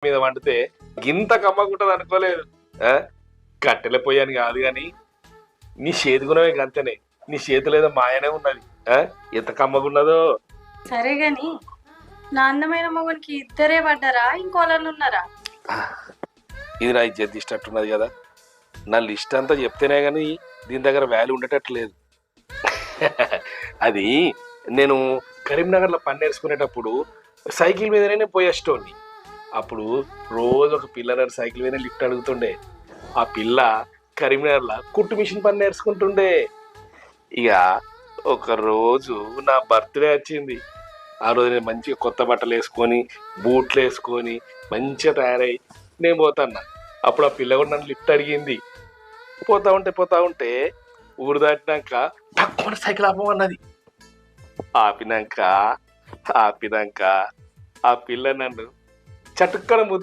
మీద వండితే గింత కమ్మగుంటది అనుకోలేదు. ఆ కట్టెల పొయ్యని కాదు గాని నీ చేతి గుణమే గంతనే. నీ చేతిలో ఏదో మాయనే ఉన్నది. ఎంత కమ్మగున్నదో. సరే గాని నా అందమైన మొగునికి ఇద్దరే పడ్డారా ఇంకోళ్ళు ఉన్నారా? ఇది నా ఇజ్జత్ ఇష్టట్టున్నది కదా. నా లిస్ట్ అంతా చెప్తేనే కానీ దీని దగ్గర వాల్యూ ఉండేటట్టు లేదు. అది నేను కరీంనగర్లో పని నేర్చుకునేటప్పుడు సైకిల్ మీదనే నేను పోయేటోని. అప్పుడు రోజు ఒక పిల్ల నన్ను సైకిల్ మీద లిఫ్ట్ అడుగుతుండే. ఆ పిల్ల కరీంనగర్లో కుట్టు మిషన్ పని నేర్చుకుంటుండే. ఇక ఒక రోజు నా బర్త్డే వచ్చింది. ఆ రోజు నేను మంచిగా కొత్త బట్టలు వేసుకొని బూట్లు వేసుకొని మంచిగా తయారై నేను పోతాన్నా. అప్పుడు ఆ పిల్ల కూడా నన్ను లిఫ్ట్ అడిగింది. పోతా ఉంటే ఊరు దాటినాక తక్కువ సైకిల్ ఆపమన్నది. ఆపినాక ఆ పిల్ల నన్ను చటుక్కన